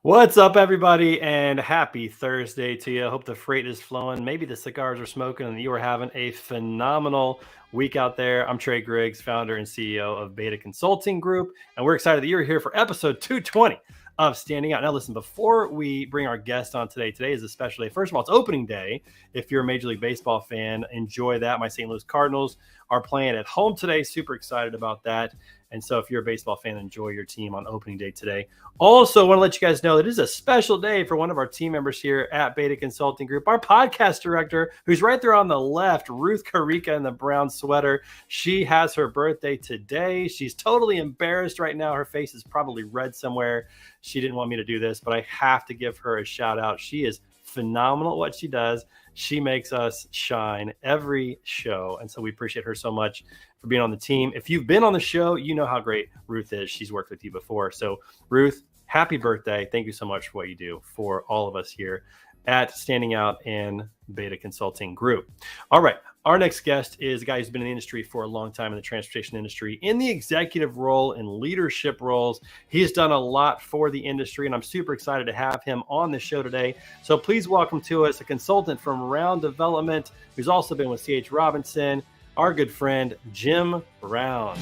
What's up, everybody, and happy Thursday to you. I hope the freight is flowing. Maybe the cigars are smoking and you are having a phenomenal week out there. I'm Trey Griggs, founder and CEO of Beta Consulting Group, and we're excited that you're here for episode 220 of Standing Out. Now, listen, before we bring our guest on today is a special day. First of all, it's opening day. If you're a Major League Baseball fan, enjoy that. My St. Louis Cardinals are playing at home today. Super excited about that. And so if you're a baseball fan, enjoy your team on opening day today. Also, want to let you guys know that it is a special day for one of our team members here at Beta Consulting Group, our podcast director, who's right there on the left, Ruth Karika in the brown sweater. She has her birthday today. She's totally embarrassed right now. Her face is probably red somewhere. She didn't want me to do this, but I have to give her a shout out. She is phenomenal at what she does. She makes us shine every show. And so we appreciate her so much for being on the team. If you've been on the show, you know how great Ruth is. She's worked with you before. So Ruth, happy birthday. Thank you so much for what you do for all of us here at Standing Out and Beta Consulting Group. All right. Our next guest is a guy who's been in the industry for a long time in the transportation industry, in the executive role and leadership roles. He's done a lot for the industry, and I'm super excited to have him on the show today. So please welcome to us a consultant from Round Development, who's also been with C.H. Robinson, our good friend, Jim Brown.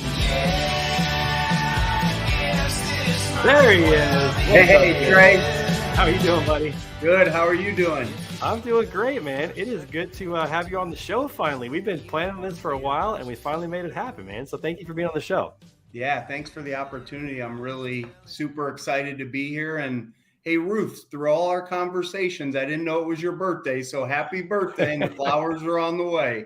There he is. Hey, Trey. How are you doing, buddy? Good. How are you doing? I'm doing great, man. It is good to have you on the show finally. We've been planning this for a while, and we finally made it happen, man. So thank you for being on the show. Yeah, thanks for the opportunity. I'm really super excited to be here. And hey, Ruth, through all our conversations, I didn't know it was your birthday. So happy birthday, and the flowers are on the way.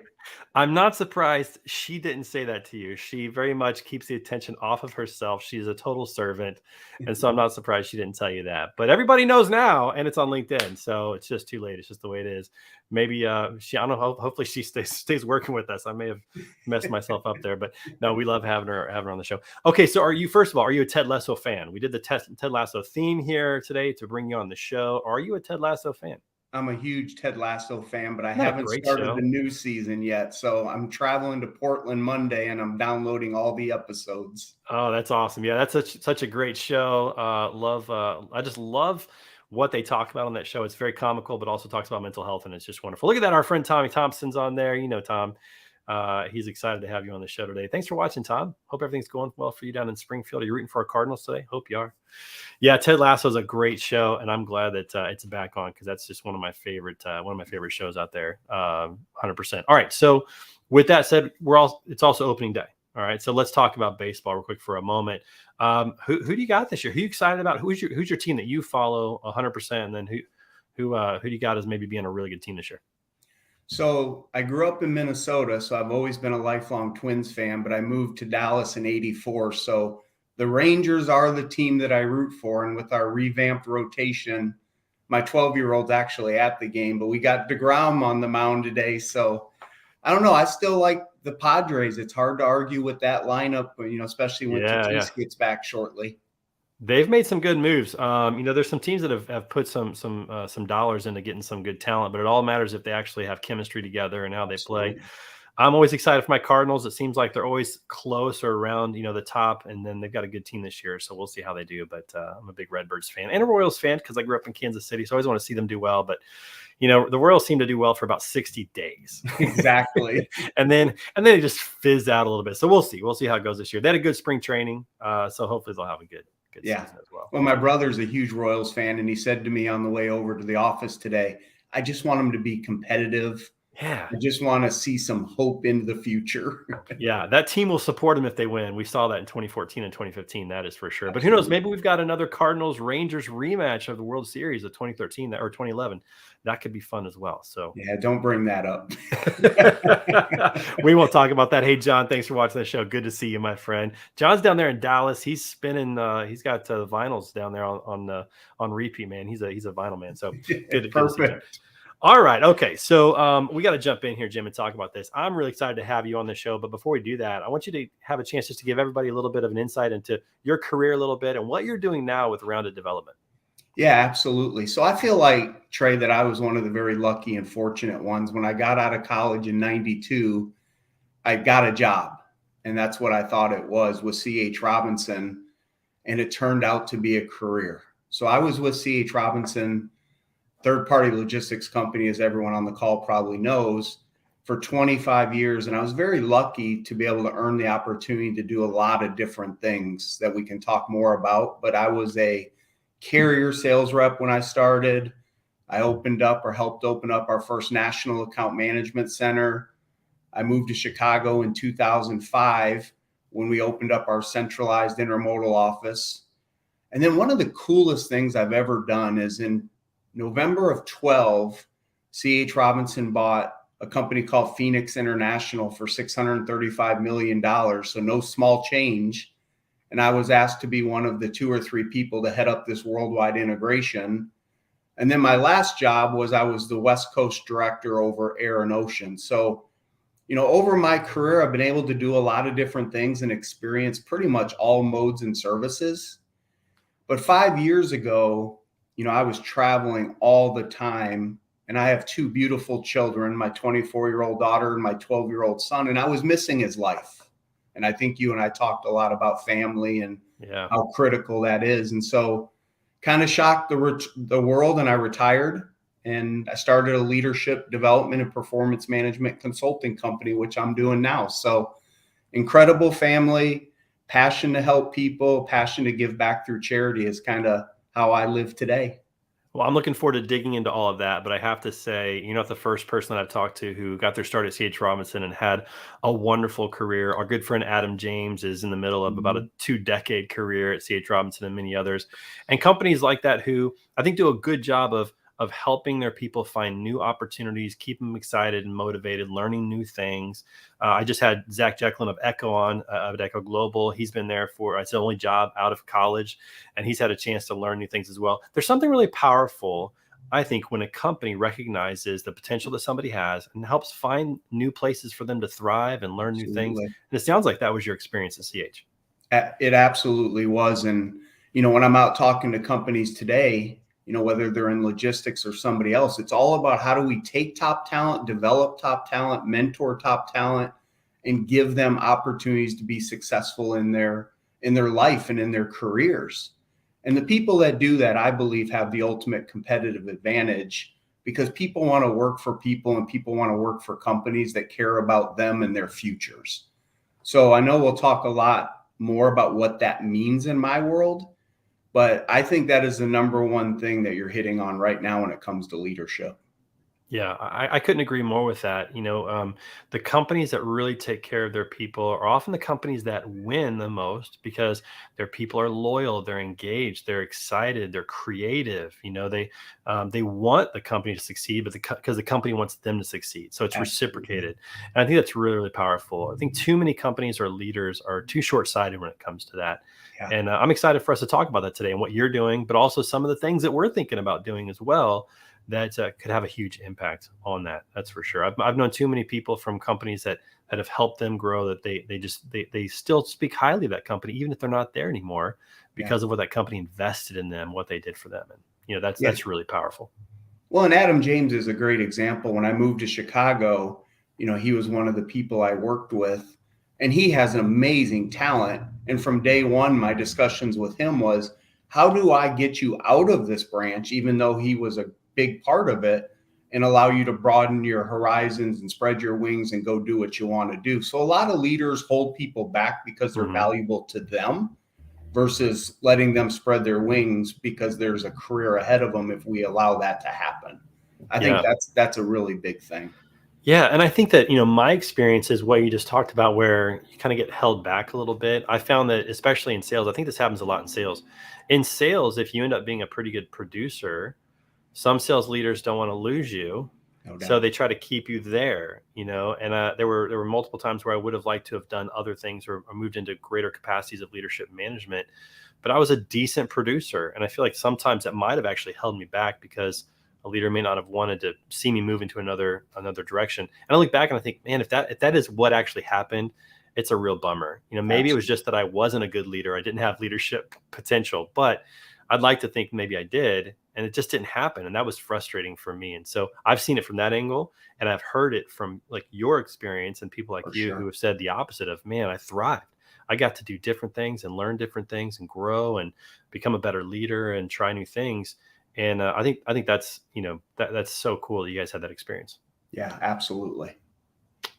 I'm not surprised she didn't say that to you. She very much keeps the attention off of herself. She's a total servant. And so I'm not surprised she didn't tell you that. But everybody knows now, and it's on LinkedIn. So it's just too late. It's just the way it is. Maybe I don't know, hopefully she stays working with us. I may have messed myself up there. But no, we love having her on the show. Okay, so first of all, are you a Ted Lasso fan? We did the Ted Lasso theme here today to bring you on the show. Are you a Ted Lasso fan? I'm a huge Ted Lasso fan, but I haven't started the new season yet. So I'm traveling to Portland Monday, and I'm downloading all the episodes. Oh, that's awesome. Yeah, that's such a great show. I just love what they talk about on that show. It's very comical, but also talks about mental health, and it's just wonderful. Look at that. Our friend Tommy Thompson's on there. You know, Tom. He's excited to have you on the show today. Thanks for watching, Tom. Hope everything's going well for you down in Springfield. Are you rooting for our Cardinals today? Hope you are. Yeah, Ted Lasso is a great show, and I'm glad that it's back on because that's just one of my favorite shows out there. 100%. All right. So with that said, it's also opening day. All right. So let's talk about baseball real quick for a moment. Who do you got this year? Who are you excited about? Who's your team that you follow 100%? And then who do you got as maybe being a really good team this year? So I grew up in Minnesota, so I've always been a lifelong Twins fan, but I moved to Dallas in '84. So the Rangers are the team that I root for. And with our revamped rotation, my 12-year-old's actually at the game, but we got DeGrom on the mound today. So I don't know. I still like the Padres. It's hard to argue with that lineup, especially when Tatis gets back shortly. They've made some good moves. There's some teams that have put some dollars into getting some good talent, but it all matters if they actually have chemistry together and how they play. I'm always excited for my Cardinals. It seems like they're always close or around, the top, and then they've got a good team this year. So we'll see how they do. But I'm a big Redbirds fan and a Royals fan because I grew up in Kansas City. So I always want to see them do well. But, the Royals seem to do well for about 60 days. Exactly. and then they just fizz out a little bit. So we'll see. We'll see how it goes this year. They had a good spring training. So hopefully they'll have a good season as well. Well, my brother's a huge Royals fan, and he said to me on the way over to the office today, I just want them to be competitive. Yeah. I just want to see some hope into the future. Yeah, that team will support them if they win. We saw that in 2014 and 2015, that is for sure. But who knows? Maybe we've got another Cardinals-Rangers rematch of the World Series of 2013 or 2011. That could be fun as well. So yeah, don't bring that up. We won't talk about that. Hey, John, thanks for watching the show. Good to see you, my friend. John's down there in Dallas. He's spinning. He's got vinyls down there on repeat, man. He's a vinyl man. So good to see you. All right. Okay. So we got to jump in here, Jim, and talk about this. I'm really excited to have you on the show. But before we do that, I want you to have a chance just to give everybody a little bit of an insight into your career a little bit and what you're doing now with Rounded Development. Yeah, absolutely. So I feel like, Trey, that I was one of the very lucky and fortunate ones. When I got out of college in '92, I got a job. And that's what I thought it was with C.H. Robinson. And it turned out to be a career. So I was with C.H. Robinson, third-party logistics company, as everyone on the call probably knows, for 25 years. And I was very lucky to be able to earn the opportunity to do a lot of different things that we can talk more about. But I was a carrier sales rep when I started. I opened up or helped open up our first national account management center. I moved to Chicago in 2005 when we opened up our centralized intermodal office. And then one of the coolest things I've ever done is in November of 12, C.H. Robinson bought a company called Phoenix International for $635 million. So no small change. And I was asked to be one of the 2 or 3 people to head up this worldwide integration. And then my last job was I was the West Coast director over air and ocean. So, over my career, I've been able to do a lot of different things and experience pretty much all modes and services. But 5 years ago, I was traveling all the time, and I have 2 beautiful children, my 24-year-old daughter and my 12-year-old son, and I was missing his life. And I think you and I talked a lot about family and how critical that is. And so kind of shocked the world, and I retired, and I started a leadership development and performance management consulting company, which I'm doing now. So incredible family, passion to help people, passion to give back through charity is kind of how I live today. Well, I'm looking forward to digging into all of that, but I have to say, you're not the first person that I've talked to who got their start at C.H. Robinson and had a wonderful career. Our good friend Adam James is in the middle of about a 2-decade career at C.H. Robinson and many others. And companies like that who I think do a good job of helping their people find new opportunities, keep them excited and motivated, learning new things. I just had Zach Jecklin of Echo on, of Echo Global. He's been there for, it's the only job out of college, and he's had a chance to learn new things as well. There's something really powerful, I think, when a company recognizes the potential that somebody has and helps find new places for them to thrive and learn new things. And it sounds like that was your experience at CH. It absolutely was. And, when I'm out talking to companies today, whether they're in logistics or somebody else, it's all about how do we take top talent, develop top talent, mentor top talent, and give them opportunities to be successful in their life and in their careers. And the people that do that, I believe, have the ultimate competitive advantage, because people want to work for people and people want to work for companies that care about them and their futures. So I know we'll talk a lot more about what that means in my world, but I think that is the number one thing that you're hitting on right now when it comes to leadership. Yeah, I couldn't agree more with that. The companies that really take care of their people are often the companies that win the most because their people are loyal, they're engaged, they're excited, they're creative. They want the company to succeed, but because the company wants them to succeed, so it's reciprocated. And I think that's really, really powerful. I think too many companies or leaders are too short-sighted when it comes to that. Yeah. And I'm excited for us to talk about that today and what you're doing, but also some of the things that we're thinking about doing as well that could have a huge impact on that. That's for sure. I've known too many people from companies that have helped them grow that they still speak highly of that company, even if they're not there anymore, because of what that company invested in them, what they did for them. And, that's really powerful. Well, and Adam James is a great example. When I moved to Chicago, he was one of the people I worked with, and he has an amazing talent. And from day one, my discussions with him was, how do I get you out of this branch, even though he was a big part of it, and allow you to broaden your horizons and spread your wings and go do what you want to do. So a lot of leaders hold people back because they're valuable to them versus letting them spread their wings because there's a career ahead of them if we allow that to happen. I think that's a really big thing. Yeah. And I think that, my experience is what you just talked about, where you kind of get held back a little bit. I found that, especially in sales, I think this happens a lot in sales. In sales, if you end up being a pretty good producer, some sales leaders don't want to lose you, so they try to keep you there, and there were multiple times where I would have liked to have done other things or moved into greater capacities of leadership management, but I was a decent producer, and I feel like sometimes that might have actually held me back because a leader may not have wanted to see me move into another direction. And I look back and I think, man, if that is what actually happened, it's a real bummer. Maybe It was just that I wasn't a good leader. I didn't have leadership potential, but I'd like to think maybe I did, and it just didn't happen. And that was frustrating for me. And so I've seen it from that angle, and I've heard it from like your experience and people like you who have said the opposite of, man, I thrived. I got to do different things and learn different things and grow and become a better leader and try new things. And I think that's, that's so cool that you guys had that experience. Yeah, absolutely.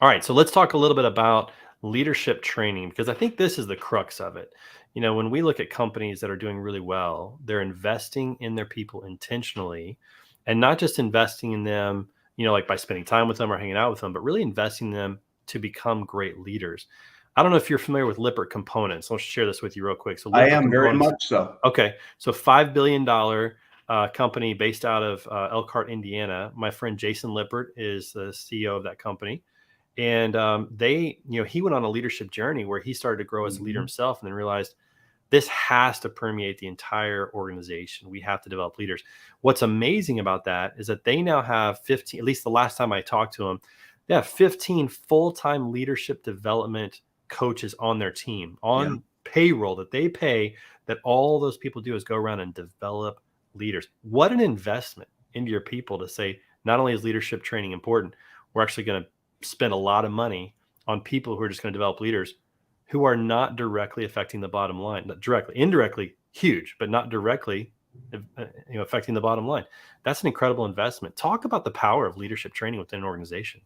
All right, so let's talk a little bit about leadership training because I think this is the crux of it. When we look at companies that are doing really well, they're investing in their people intentionally and not just investing in them, like by spending time with them or hanging out with them, but really investing in them to become great leaders. I don't know if you're familiar with Lippert Components. I'll share this with you real quick. So I Lippert am very Components, much so. okay, so $5 billion company based out of Elkhart, Indiana. My friend Jason Lippert is the CEO of that company. And he went on a leadership journey where he started to grow as a leader Mhm. himself and then realized this has to permeate the entire organization. We have to develop leaders. What's amazing about that is that they now have 15, at least the last time I talked to them, they have 15 full-time leadership development coaches on their team, Yeah. on payroll that they pay, that all those people do is go around and develop leaders. What an investment into your people to say, not only is leadership training important, we're actually going to spend a lot of money on people who are just going to develop leaders who are not directly affecting the bottom line. Not directly, indirectly, huge, but not directly, affecting the bottom line. That's an incredible investment. Talk about the power of leadership training within an organization.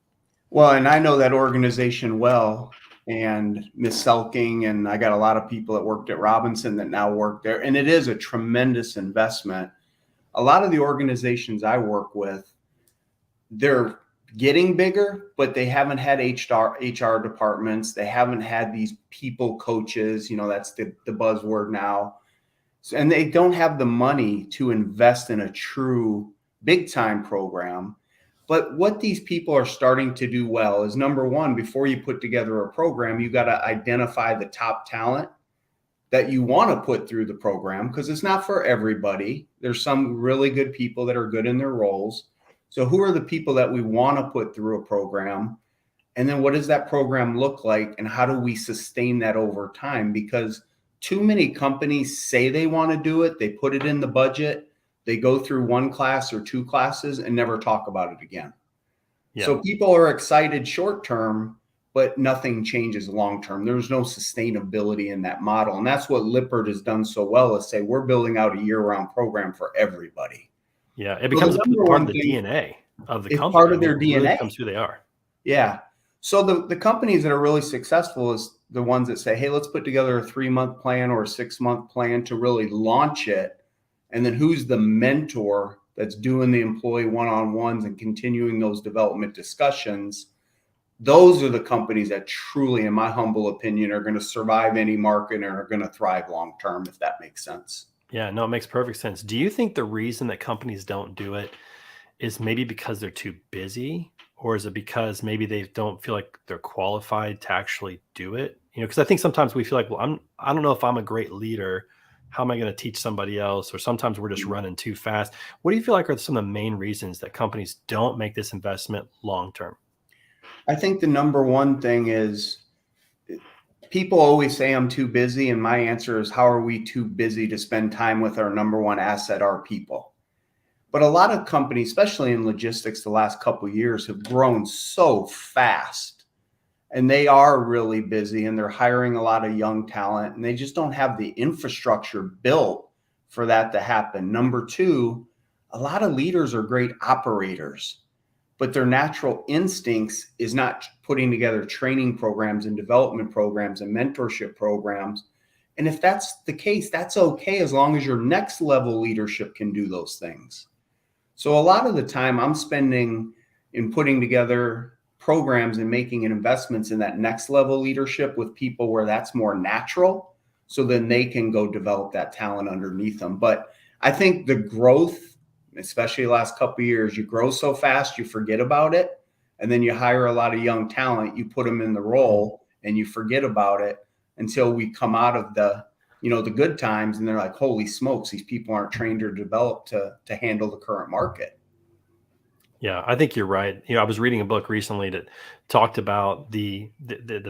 Well, and I know that organization well, and Miss Selking, and I got a lot of people that worked at Robinson that now work there, and it is a tremendous investment. A lot of the organizations I work with, they're getting bigger, but they haven't had HR departments. They haven't had these people coaches. That's the buzzword now. So, and they don't have the money to invest in a true big time program. But what these people are starting to do well is, number one, before you put together a program, you got to identify the top talent that you want to put through the program, because it's not for everybody. There's some really good people that are good in their roles. So who are the people that we want to put through a program? And then what does that program look like? And how do we sustain that over time? Because too many companies say they want to do it. They put it in the budget. They go through one class or two classes and never talk about it again. Yeah. So people are excited short term, but nothing changes long term. There's no sustainability in that model. And that's what Lippert has done so well, is say, we're building out a year-round program for everybody. Yeah. It So the becomes number part of one the thing DNA of the is company. part of I mean, their it really DNA. becomes who they are. Yeah. So the companies that are really successful is the ones that say, hey, let's put together a 3-month plan or a 6-month plan to really launch it. And then who's the mentor that's doing the employee one-on-ones and continuing those development discussions? Those are the companies that truly, in my humble opinion, are going to survive any market and are going to thrive long term, if that makes sense. Yeah, no, it makes perfect sense. Do you think the reason that companies don't do it is maybe because they're too busy, or is it because maybe they don't feel like they're qualified to actually do it? Because I think sometimes we feel like, well, I don't know if I'm a great leader. How am I going to teach somebody else? Or sometimes we're just running too fast. What do you feel like are some of the main reasons that companies don't make this investment long term? I think the number one thing is, people always say I'm too busy. And my answer is, how are we too busy to spend time with our number one asset, our people? But a lot of companies, especially in logistics, the last couple of years have grown so fast, and they are really busy, and they're hiring a lot of young talent, and they just don't have the infrastructure built for that to happen. Number two, a lot of leaders are great operators, but their natural instincts is not putting together training programs and development programs and mentorship programs. And if that's the case, that's okay, as long as your next level leadership can do those things. So a lot of the time I'm spending in putting together programs and making investments in that next level leadership with people where that's more natural. So then they can go develop that talent underneath them. But I think the growth, especially the last couple of years, you grow so fast, you forget about it. And then you hire a lot of young talent, you put them in the role and you forget about it until we come out of the good times, and they're like, holy smokes, these people aren't trained or developed to handle the current market. Yeah, I think you're right. I was reading a book recently that talked about the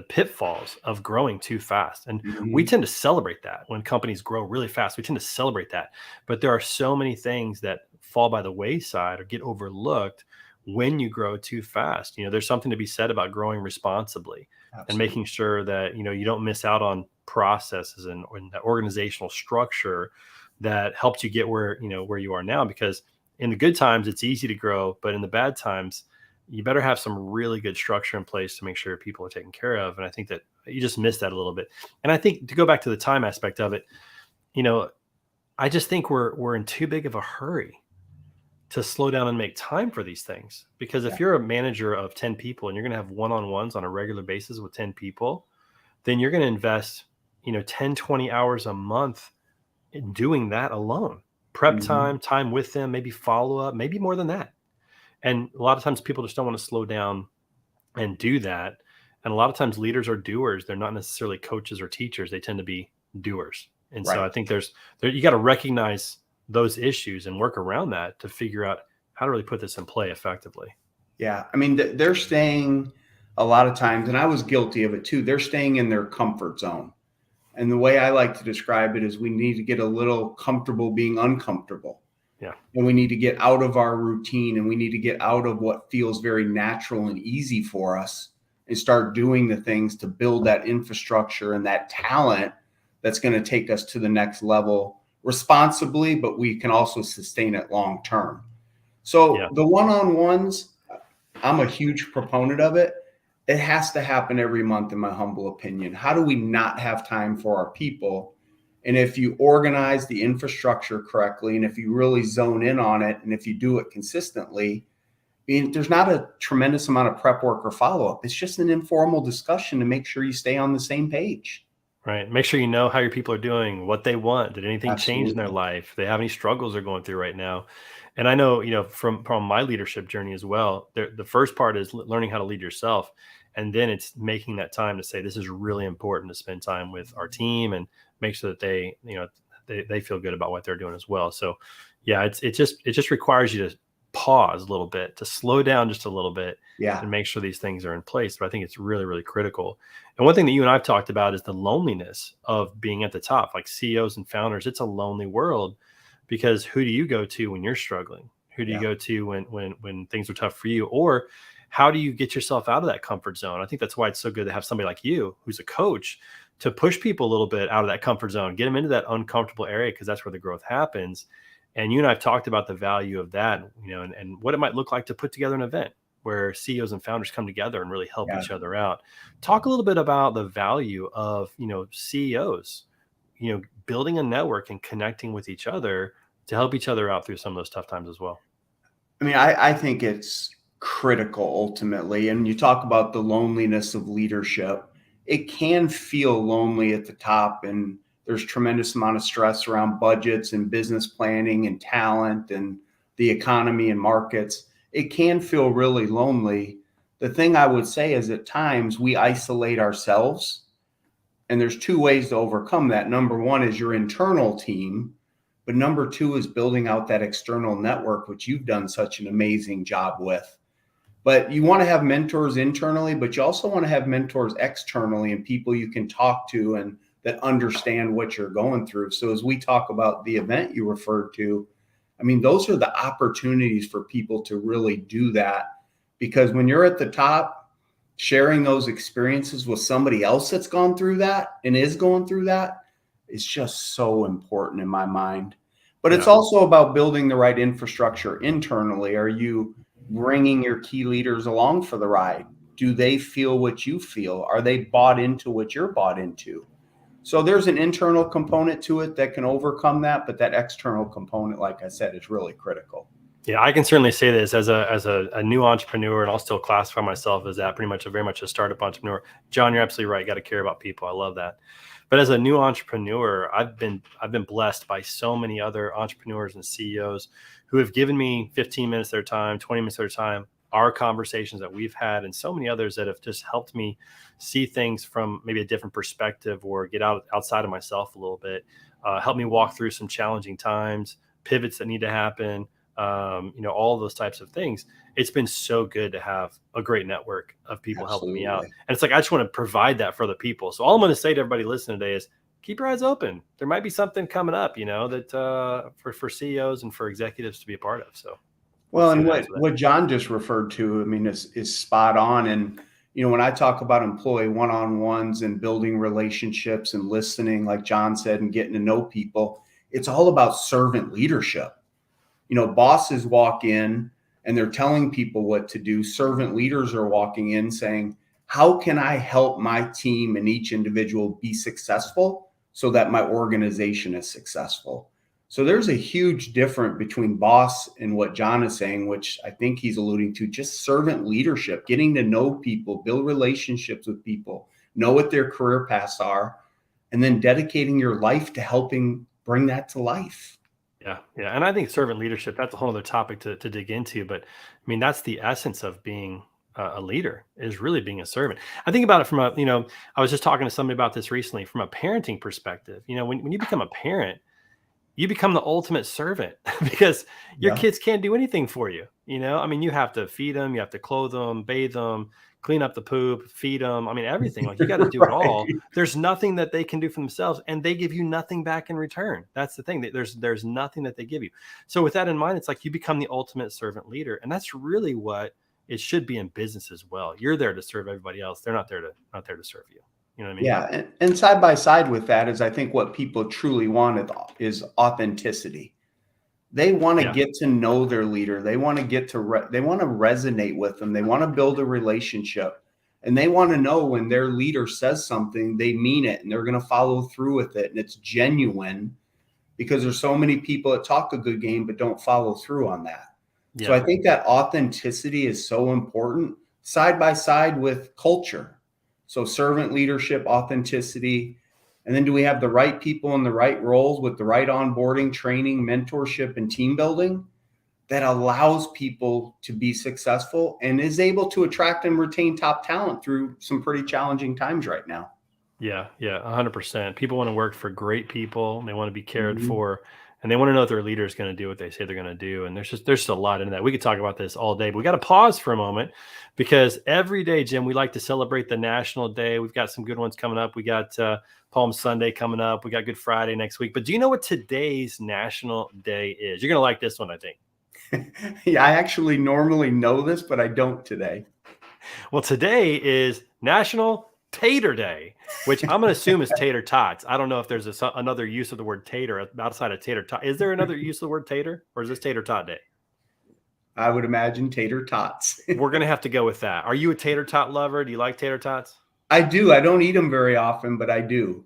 pitfalls of growing too fast, and we Mm-hmm. tend to celebrate that when companies grow really fast. We tend to celebrate that, but there are so many things that fall by the wayside or get overlooked when you grow too fast. There's something to be said about growing responsibly and Absolutely. making sure that you don't miss out on processes and that organizational structure that helped you get where you are now. Because in the good times, it's easy to grow, but in the bad times, you better have some really good structure in place to make sure people are taken care of. And I think that you just missed that a little bit. And I think to go back to the time aspect of it, I just think we're in too big of a hurry to slow down and make time for these things. Because Yeah. if you're a manager of 10 people and you're going to have one-on-ones on a regular basis with 10 people, then you're going to invest, 10, 20 hours a month in doing that alone. Prep Mhm. time with them, maybe follow up, maybe more than that. And a lot of times people just don't want to slow down and do that. And a lot of times leaders are doers. They're not necessarily coaches or teachers. They tend to be doers. And so Right. I think you got to recognize those issues and work around that to figure out how to really put this in play effectively. Yeah. I mean, they're staying a lot of times, and I was guilty of it too. They're staying in their comfort zone. And the way I like to describe it is we need to get a little comfortable being uncomfortable. Yeah. And we need to get out of our routine, and we need to get out of what feels very natural and easy for us and start doing the things to build that infrastructure and that talent that's going to take us to the next level responsibly, but we can also sustain it long term. So Yeah. the one-on-ones, I'm a huge proponent of it. It has to happen every month, in my humble opinion. How do we not have time for our people? And if you organize the infrastructure correctly, and if you really zone in on it, and if you do it consistently, I mean, there's not a tremendous amount of prep work or follow-up. It's just an informal discussion to make sure you stay on the same page. Right. Make sure you know how your people are doing, what they want. Did anything change in their Absolutely. life? Do they have any struggles they're going through right now? And I know, from my leadership journey as well, the first part is learning how to lead yourself. And then it's making that time to say, this is really important to spend time with our team and make sure that they feel good about what they're doing as well. So yeah, it just requires you to pause a little bit, to slow down just a little bit Yeah. and make sure these things are in place. But I think it's really, really critical. And one thing that you and I've talked about is the loneliness of being at the top, like CEOs and founders. It's a lonely world because who do you go to when you're struggling? Who do you Yeah. go to when things are tough for you? Or how do you get yourself out of that comfort zone? I think that's why it's so good to have somebody like you who's a coach to push people a little bit out of that comfort zone, get them into that uncomfortable area, because that's where the growth happens. And you and I've talked about the value of that, and what it might look like to put together an event where CEOs and founders come together and really help Yeah. each other out. Talk a little bit about the value of, CEOs, building a network and connecting with each other to help each other out through some of those tough times as well. I mean, I think it's critical ultimately. And you talk about the loneliness of leadership. It can feel lonely at the top, and there's tremendous amount of stress around budgets and business planning and talent and the economy and markets. It can feel really lonely. The thing I would say is at times we isolate ourselves, and there's two ways to overcome that. Number one is your internal team, but number two is building out that external network, which you've done such an amazing job with. But you want to have mentors internally, but you also want to have mentors externally and people you can talk to and that understand what you're going through. So as we talk about the event you referred to, I mean, those are the opportunities for people to really do that. Because when you're at the top, sharing those experiences with somebody else that's gone through that and is going through that is just so important in my mind. But it's Yeah. also about building the right infrastructure internally. Are you bringing your key leaders along for the ride? Do they feel what you feel? Are they bought into what you're bought into? So there's an internal component to it that can overcome that, but that external component, like I said, is really critical. Yeah, I can certainly say this as a new entrepreneur, and I'll still classify myself as that, pretty much very much a startup entrepreneur. John, you're absolutely right. Got to care about people. I love that. But as a new entrepreneur, I've been blessed by so many other entrepreneurs and CEOs who have given me 15 minutes of their time, 20 minutes of their time, our conversations that we've had, and so many others that have just helped me see things from maybe a different perspective or get outside of myself a little bit. Help me walk through some challenging times, pivots that need to happen, all those types of things. It's been so good to have a great network of people helping me out. Absolutely. And it's like, I just want to provide that for other people. So all I'm going to say to everybody listening today is keep your eyes open. There might be something coming up, that for CEOs and for executives to be a part of. So we'll Well, see and what what happens with that. what John just referred to, I mean, is spot on. And when I talk about employee one-on-ones and building relationships and listening, like John said, and getting to know people, it's all about servant leadership. Bosses walk in and they're telling people what to do. Servant leaders are walking in saying, how can I help my team and each individual be successful so that my organization is successful? So there's a huge difference between boss and what John is saying, which I think he's alluding to, just servant leadership, getting to know people, build relationships with people, know what their career paths are, and then dedicating your life to helping bring that to life. Yeah, yeah, and I think servant leadership, that's a whole other topic to dig into, but, I mean, that's the essence of being a leader, is really being a servant. I think about it from I was just talking to somebody about this recently from a parenting perspective. When you become a parent, you become the ultimate servant because your Yeah. kids can't do anything for you. I mean, you have to feed them, you have to clothe them, bathe them, clean up the poop, feed them. I mean, everything. Like, you got to do it all. Right. There's nothing that they can do for themselves, and they give you nothing back in return. That's the thing. There's nothing that they give you. So with that in mind, it's like you become the ultimate servant leader, and that's really what it should be in business as well. You're there to serve everybody else. They're not there to serve you. You know what I mean? Yeah, and side by side with that is I think what people truly want is authenticity. They want to Yeah. get to know their leader. They want to they want to resonate with them. They want to build a relationship. And they want to know when their leader says something, they mean it and they're going to follow through with it and it's genuine, because there's so many people that talk a good game but don't follow through on that. So I Yeah. think that authenticity is so important side by side with culture. So servant leadership, authenticity, and then do we have the right people in the right roles with the right onboarding, training, mentorship, and team building that allows people to be successful and is able to attract and retain top talent through some pretty challenging times right now? Yeah, yeah, 100%. People want to work for great people. They want to be cared Mhm. for, and they want to know that their leader is going to do what they say they're going to do. And there's just a lot in that. We could talk about this all day, but we got to pause for a moment because every day, Jim, we like to celebrate the National Day. We've got some good ones coming up. We got Palm Sunday coming up. We got Good Friday next week. But do you know what today's National Day is? You're going to like this one, I think. Yeah, I actually normally know this, but I don't today. Well, today is National Tater Day, which I'm going to assume is tater tots. I don't know if there's another use of the word tater outside of tater tot. Is there another use of the word tater, or is this tater tot day? I would imagine tater tots. We're going to have to go with that. Are you a tater tot lover? Do you like tater tots? I do. I don't eat them very often, but I do.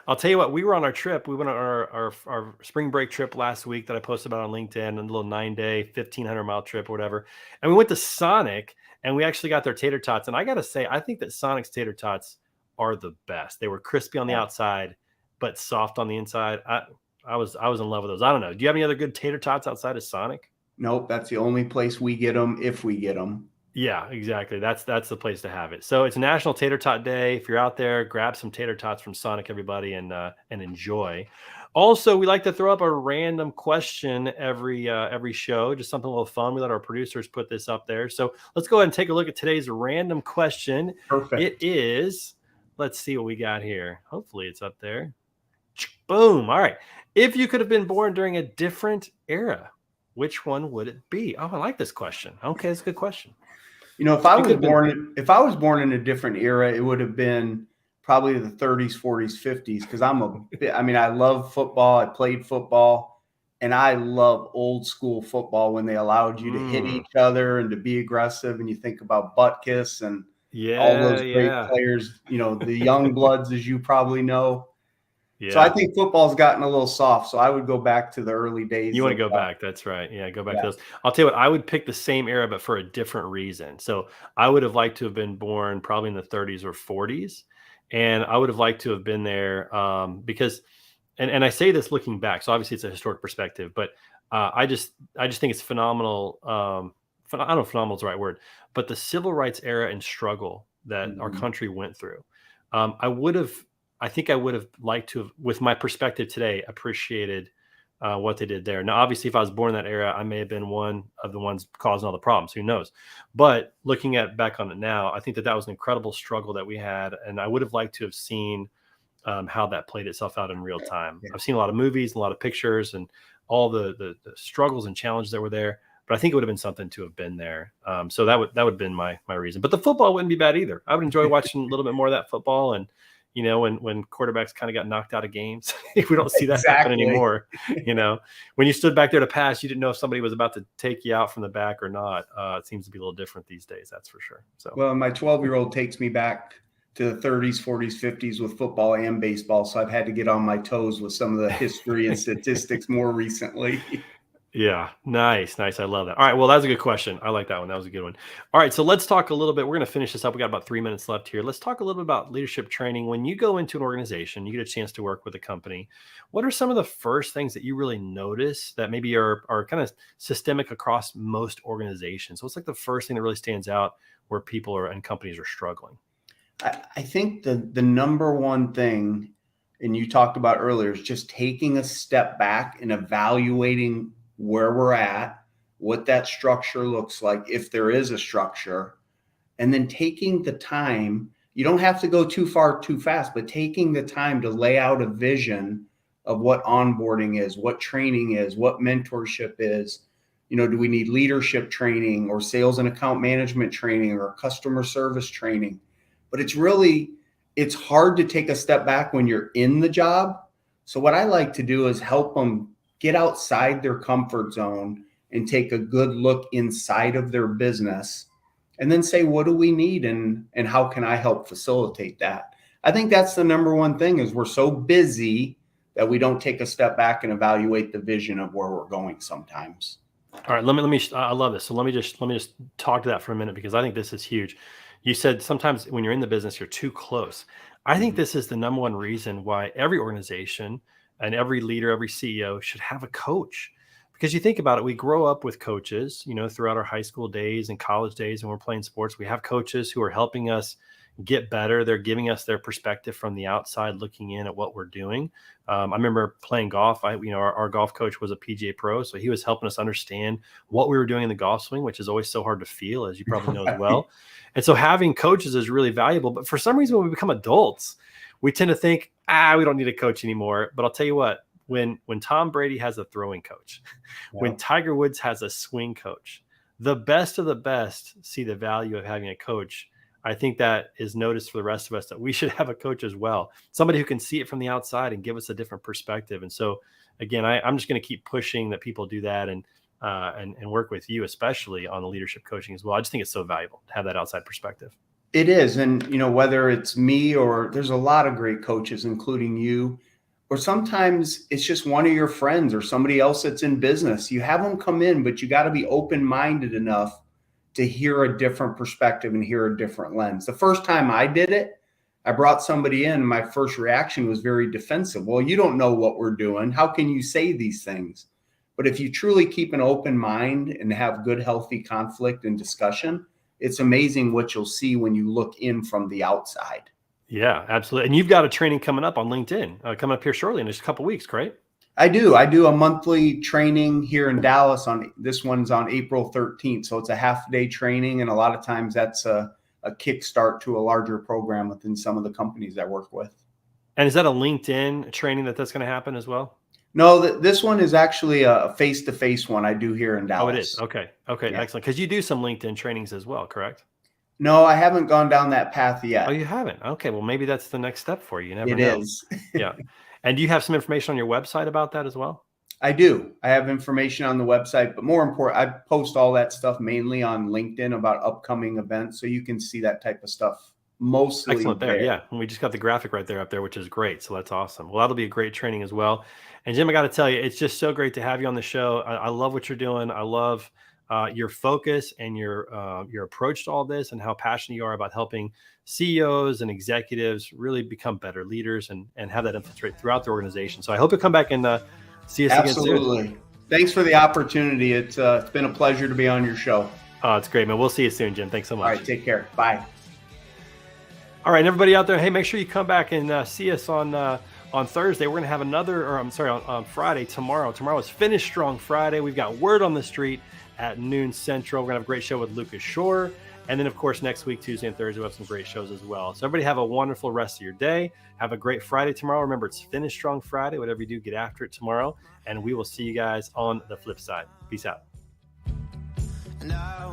I'll tell you what, we were on our trip. We went on our spring break trip last week that I posted about on LinkedIn, a little 9-day, 1,500-mile trip or whatever. And we went to Sonic and we actually got their tater tots. And I got to say, I think that Sonic's tater tots are the best. They were crispy on the Yeah. outside, but soft on the inside. I was in love with those. I don't know. Do you have any other good tater tots outside of Sonic? Nope, that's the only place we get them if we get them. Yeah, exactly. That's the place to have it. So it's National Tater Tot Day. If you're out there, grab some tater tots from Sonic, everybody, and enjoy. Also, we like to throw up a random question every show, just something a little fun. We let our producers put this up there. So let's go ahead and take a look at today's random question. It Perfect. is, let's see what we got here. Hopefully it's up there. Boom. All right. If you could have been born during a different era, which one would it be? Oh, I like this question. Okay, that's a good question. If If I you was could have been, born in a different era, it would have been probably the 30s, 40s, 50s, because I love football. I played football, and I love old school football when they allowed you to hit each other and to be aggressive. And you think about Butkus and all yeah, those great yeah, players, the young bloods, as you probably know. So I yeah. think football's gotten a little soft. So I would go back to the early You days want to of, go back? That's right. Yeah, go back to yeah. those. I'll tell you what, I would pick the same era, but for a different reason. So I would have liked to have been born probably in the 30s or 40s, and I would have liked to have been there because, and I say this looking back. So obviously it's a historic perspective, but I just think it's phenomenal. I don't know if phenomenal is the right word, but the civil rights era and struggle that our Mhm. country went through. I think I would have liked to have, with my perspective today, appreciated what they did there. Now, obviously, if I was born in that era, I may have been one of the ones causing all the problems. Who knows? But looking at back on it now, I think that was an incredible struggle that we had, and I would have liked to have seen how that played itself out in real time. Yeah. I've seen a lot of movies, a lot of pictures, and all the struggles and challenges that were there. but I think it would have been something to have been there. So that would have been my reason. But the football wouldn't be bad either. I would enjoy watching a little bit more of that football. And when quarterbacks kind of got knocked out of games, we don't see that happen anymore. When you stood back there to pass, you didn't know if somebody was about to take you out from the back or not. It seems to be a little different these days. That's for sure. So, well, my 12-year-old takes me back to the 30s, 40s, 50s with football and baseball. So I've had to get on my toes with some of the history and statistics more recently. Yeah. Nice. I love that. All right. Well, that was a good question. I like that one. That was a good one. All right. So let's talk a little bit. We're going to finish this up. We got about 3 minutes left here. Let's talk a little bit about leadership training. When you go into an organization, you get a chance to work with a company. What are some of the first things that you really notice that maybe are kind of systemic across most organizations? What's like the first thing that really stands out where people and companies are struggling? I think the number one thing, and you talked about earlier, is just taking a step back and evaluating where we're at, what that structure looks like, if there is a structure, and then taking the time. You don't have to go too far too fast, but taking the time to lay out a vision of what onboarding is, what training is, what mentorship is. Do we need leadership training or sales and account management training or customer service training? But it's hard to take a step back when you're in the job. So what I like to do is help them get outside their comfort zone and take a good look inside of their business and then say, what do we need and how can I help facilitate that? I think that's the number one thing is we're so busy that we don't take a step back and evaluate the vision of where we're going sometimes. All right, let me. I love this. So let me just talk to that for a minute because I think this is huge. You said sometimes when you're in the business, you're too close. I think this is the number one reason why every organization and every leader, every CEO should have a coach. Because you think about it, we grow up with coaches, throughout our high school days and college days when we're playing sports. We have coaches who are helping us get better. They're giving us their perspective from the outside, looking in at what we're doing. I remember playing golf. Our golf coach was a PGA pro, so he was helping us understand what we were doing in the golf swing, which is always so hard to feel, as you probably know as well. And so having coaches is really valuable. But for some reason, when we become adults, we tend to think, we don't need a coach anymore. But I'll tell you what, when Tom Brady has a throwing coach, when Tiger Woods has a swing coach, the best of the best see the value of having a coach. I think that is noticed for the rest of us that we should have a coach as well, somebody who can see it from the outside and give us a different perspective. And so, again, I'm just going to keep pushing that people do that and work with you, especially on the leadership coaching as well. I just think it's so valuable to have that outside perspective. It is. And, whether it's me or there's a lot of great coaches, including you, or sometimes it's just one of your friends or somebody else that's in business. You have them come in, but you got to be open-minded enough to hear a different perspective and hear a different lens. The first time I did it, I brought somebody in. My first reaction was very defensive. Well, you don't know what we're doing. How can you say these things? But if you truly keep an open mind and have good, healthy conflict and discussion, it's amazing what you'll see when you look in from the outside. Yeah, absolutely. And you've got a training coming up on LinkedIn, coming up here shortly in just a couple of weeks, correct? I do a monthly training here in Dallas. This one's on April 13th. So it's a half-day training. And a lot of times that's a kickstart to a larger program within some of the companies I work with. And is that a LinkedIn training that's going to happen as well? No, this one is actually a face-to-face one I do here in Dallas. Oh, it is. Okay. Yeah. Excellent. Because you do some LinkedIn trainings as well, correct? No, I haven't gone down that path yet. Oh, you haven't? Okay. Well, maybe that's the next step for you. You never know. It is. Yeah. And do you have some information on your website about that as well? I do. I have information on the website, but more important, I post all that stuff mainly on LinkedIn about upcoming events. So you can see that type of stuff mostly. Excellent there. Yeah. And we just got the graphic right there up there, which is great. So that's awesome. Well, that'll be a great training as well. And Jim, I got to tell you, it's just so great to have you on the show. I love what you're doing. I love your focus and your approach to all this and how passionate you are about helping CEOs and executives really become better leaders and have that infiltrate throughout the organization. So I hope you'll come back and see us again soon. Absolutely. Thanks for the opportunity. It's been a pleasure to be on your show. Oh, it's great, man. We'll see you soon, Jim. Thanks so much. All right. Take care. Bye. All right, everybody out there, hey, make sure you come back and see us on Thursday. We're going to have on Friday, tomorrow. Tomorrow is Finish Strong Friday. We've got Word on the Street at noon Central. We're going to have a great show with Lucas Shore. And then, of course, next week, Tuesday and Thursday, we'll have some great shows as well. So everybody have a wonderful rest of your day. Have a great Friday tomorrow. Remember, it's Finish Strong Friday. Whatever you do, get after it tomorrow. And we will see you guys on the flip side. Peace out. now.